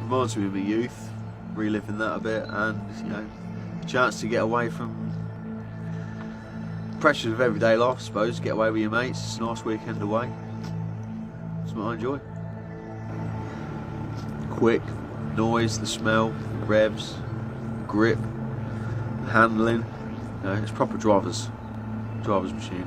Reminds me of my youth, reliving that a bit, and you know, a chance to get away from pressures of everyday life, I suppose. Get away with your mates. It's a nice weekend away. It's what I enjoy. Quick, noise, the smell, revs, grip, handling. You know, it's proper driver's machine.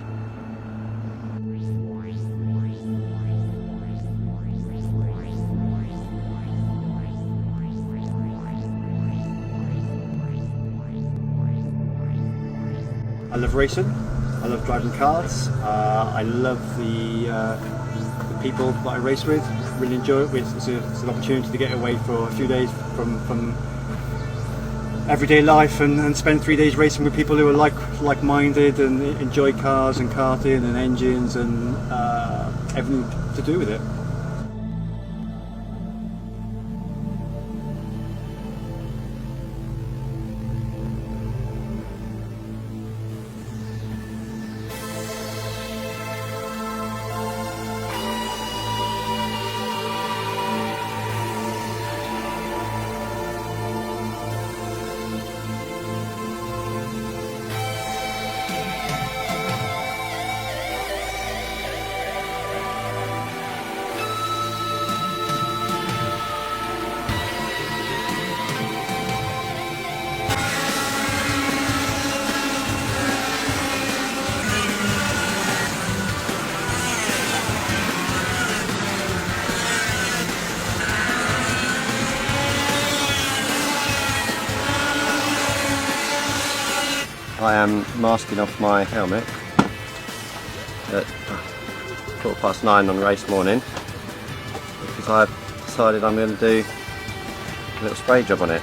I love racing, I love driving cars, I love the people that I race with, really enjoy it. It's an opportunity to get away for a few days from everyday life and spend 3 days racing with people who are like-minded and enjoy cars and karting and engines and everything to do with it. I am masking off my helmet at 9:15 on race morning because I've decided I'm going to do a little spray job on it.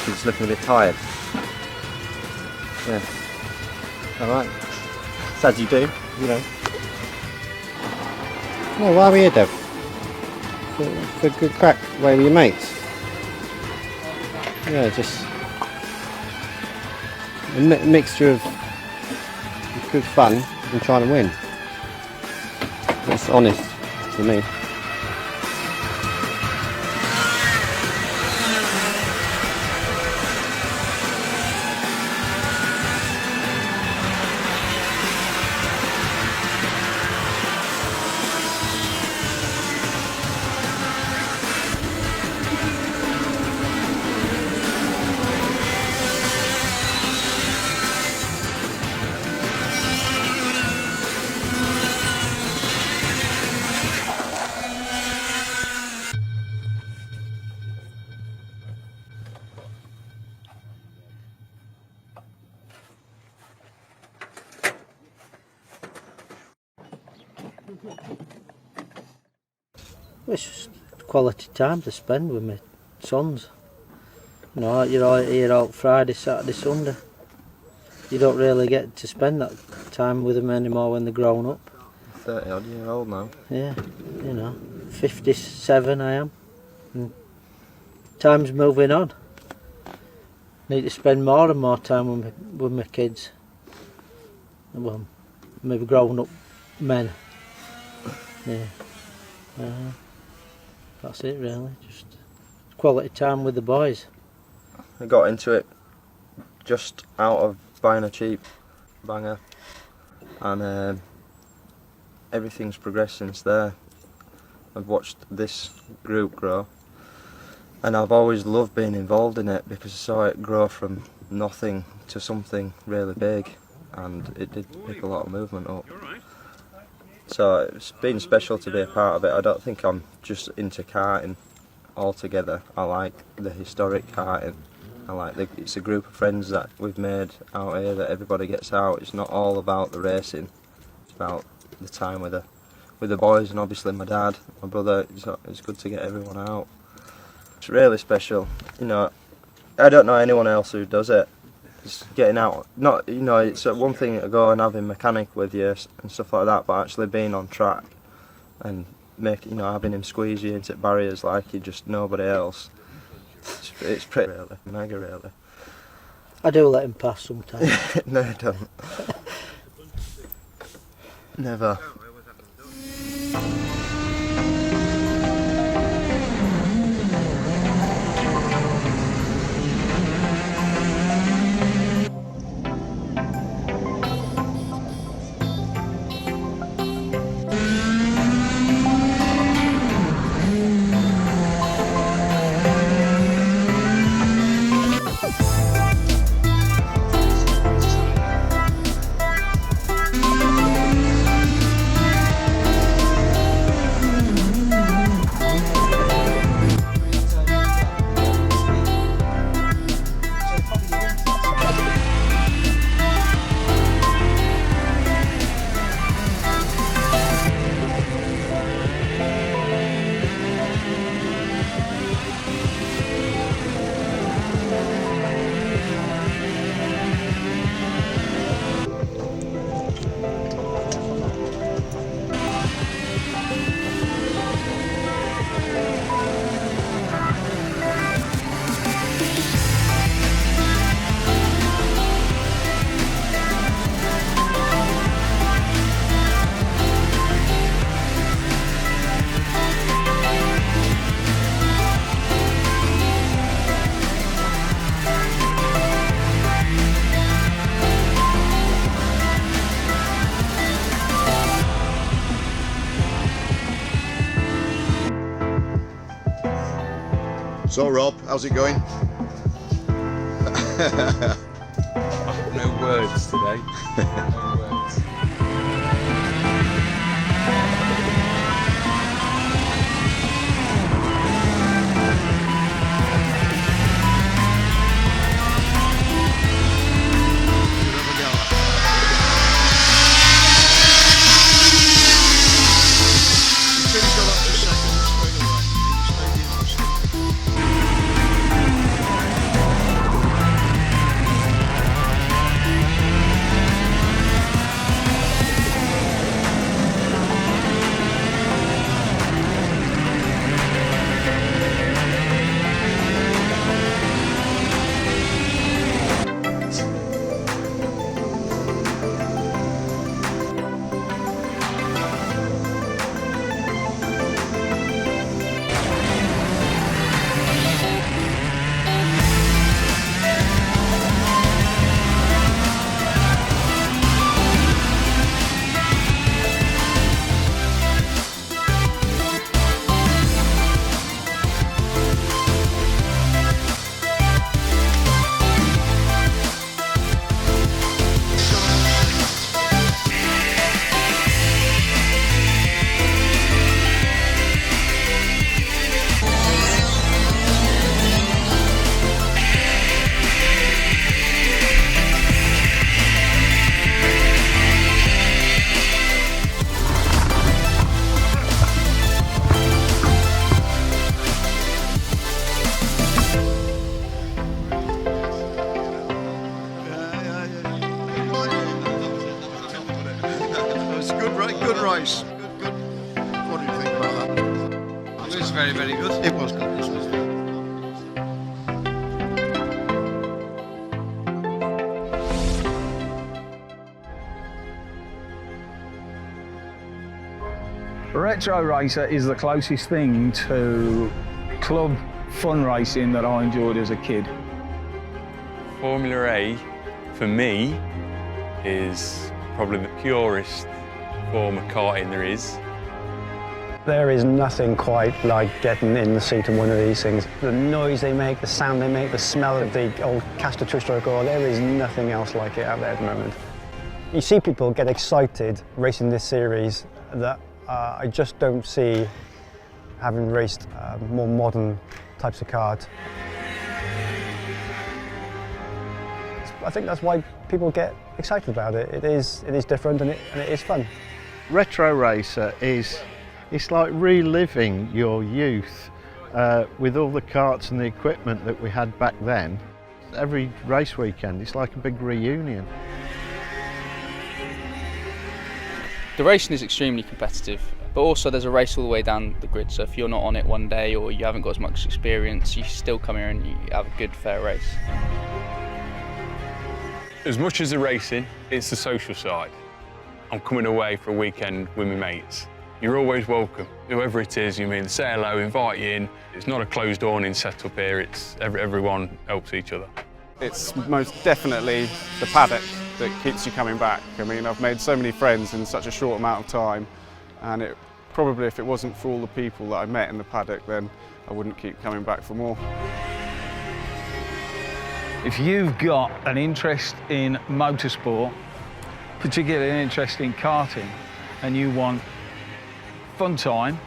It's looking a bit tired. Yeah. Alright. It's as you do, you know. No, why are we here, Dev? For a good crack away with your mates. Yeah, just a mixture of good fun and trying to win. That's honest to me. It's just quality time to spend with my sons. You know, you're all here all Friday, Saturday, Sunday. You don't really get to spend that time with them anymore when they're grown up. 30 odd year old now. Yeah, you know, 57 I am. And time's moving on. Need to spend more and more time with my kids. Well, maybe grown up men. Yeah. That's it really, just quality time with the boys. I got into it just out of buying a cheap banger, and everything's progressed since there. I've watched this group grow, and I've always loved being involved in it because I saw it grow from nothing to something really big, and it did pick a lot of movement up. So it's been special to be a part of it. I don't think I'm just into karting altogether. I like the historic karting. It's a group of friends that we've made out here that everybody gets out. It's not all about the racing. It's about the time with the boys, and obviously my dad, my brother. It's good to get everyone out. It's really special. You know, I don't know anyone else who does it. Just getting out, not, you know, it's one thing to go and having mechanic with you and stuff like that, but actually being on track and having him squeeze you into barriers like you just nobody else. It's pretty really, mega really. I do let him pass sometimes. No, I don't. Never. So Rob, how's it going? No words today. No words. Good race. Good. What do you think about that? It was very, very good. It was good. Retroracer is the closest thing to club fun racing that I enjoyed as a kid. Formula A, for me, is probably the purest form of karting there is. There is nothing quite like getting in the seat of one of these things. The noise they make, the sound they make, the smell of the old caster two-stroke oil, there is nothing else like it out there at the moment. You see people get excited racing this series that I just don't see having raced more modern types of cars. I think that's why people get excited about it. It is different and it is fun. Retroracer it's like reliving your youth with all the karts and the equipment that we had back then. Every race weekend it's like a big reunion. The racing is extremely competitive, but also there's a race all the way down the grid, so if you're not on it one day or you haven't got as much experience, you still come here and you have a good, fair race. As much as the racing, it's the social side. I'm coming away for a weekend with my mates, You're always welcome. Whoever it is, you mean, say hello, invite you in. It's not a closed awning set up here, it's everyone helps each other. It's most definitely the paddock that keeps you coming back. I mean, I've made so many friends in such a short amount of time, and it probably, if it wasn't for all the people that I met in the paddock, then I wouldn't keep coming back for more. If you've got an interest in motorsport, particularly an interest in karting, and you want fun time,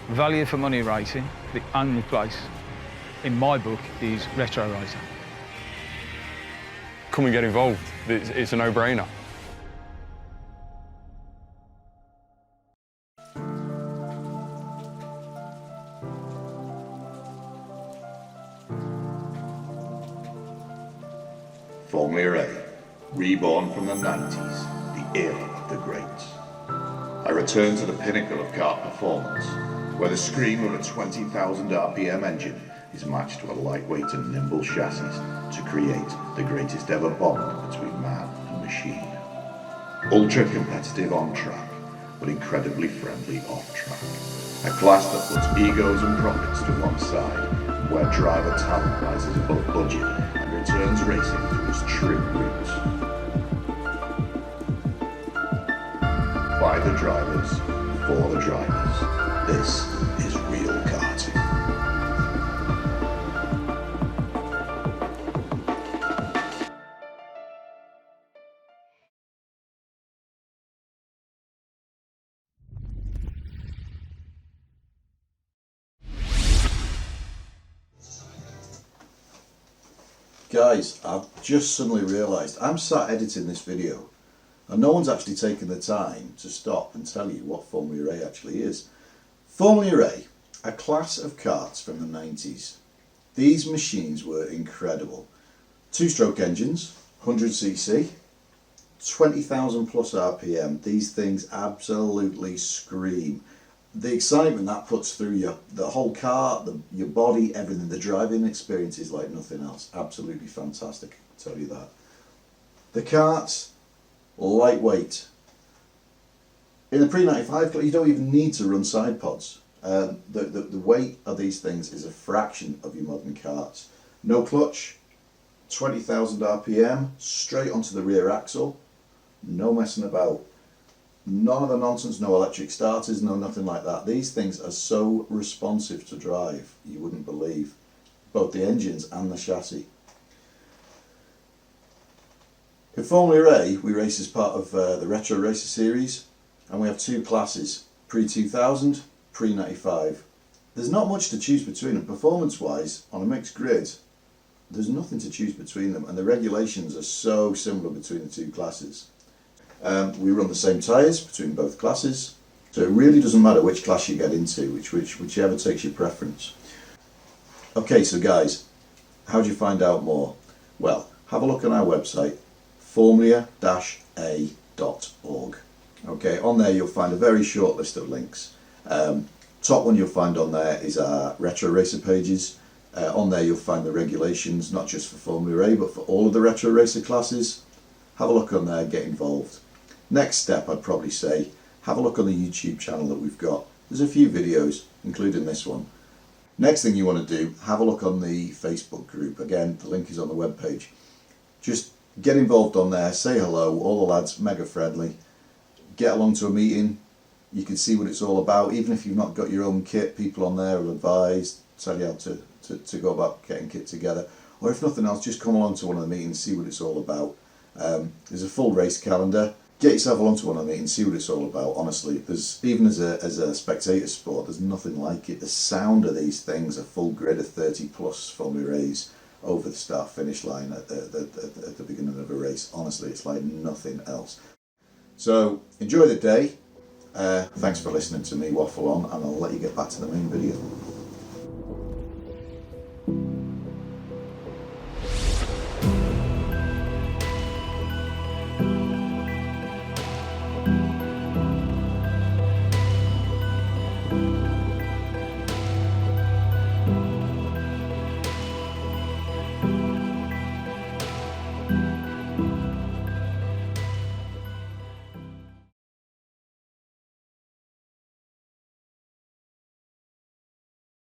value for money racing, the only place, in my book, is Retroracer. Come and get involved. It's a no-brainer. Formula A, reborn from the 90s, the era of the greats. I return to the pinnacle of kart performance, where the scream of a 20,000 RPM engine is matched to a lightweight and nimble chassis to create the greatest ever bond between man and machine. Ultra competitive on track, but incredibly friendly off track. A class that puts egos and profits to one side, where driver talent rises above budget and returns racing to its true roots. By the drivers, for the drivers, this is real karting. Guys, I've just suddenly realised I'm sat editing this video and no one's actually taken the time to stop and tell you what Formula A actually is. Formula A, a class of karts from the 90s. These machines were incredible. Two-stroke engines, 100cc, 20,000 plus RPM. These things absolutely scream. The excitement that puts through the whole car, your body, everything. The driving experience is like nothing else. Absolutely fantastic, I can tell you that. The karts, lightweight. In the pre-95, you don't even need to run side pods. The weight of these things is a fraction of your modern karts. No clutch, 20,000 RPM, straight onto the rear axle, no messing about. None of the nonsense, no electric starters, no nothing like that. These things are so responsive to drive, you wouldn't believe. Both the engines and the chassis. In Formula A, we race as part of the Retroracer series, and we have two classes, pre-2000, pre-95. There's not much to choose between them. Performance-wise, on a mixed grid, there's nothing to choose between them, and the regulations are so similar between the two classes. We run the same tyres between both classes, so it really doesn't matter which class you get into, whichever takes your preference. Okay, so guys, how do you find out more? Well, have a look on our website, formula-a.org. Okay, on there you'll find a very short list of links. Top one you'll find on there is our Retroracer pages. On there you'll find the regulations, not just for Formula A, but for all of the Retroracer classes. Have a look on there, get involved. Next step, I'd probably say, have a look on the YouTube channel that we've got. There's a few videos, including this one. Next thing you want to do, have a look on the Facebook group. Again, the link is on the webpage. Just get involved on there, say hello, all the lads, mega friendly. Get along to a meeting, you can see what it's all about. Even if you've not got your own kit, people on there will advise, tell you how to go about getting kit together. Or if nothing else, just come along to one of the meetings, see what it's all about. There's a full race calendar. Get yourself along to one of the meetings, see what it's all about. Honestly, there's even as a spectator sport, there's nothing like it. The sound of these things, a full grid of 30 plus Formula A's over the start finish line at the beginning of a race. Honestly, it's like nothing else. So enjoy the day. Thanks for listening to me waffle on, and I'll let you get back to the main video.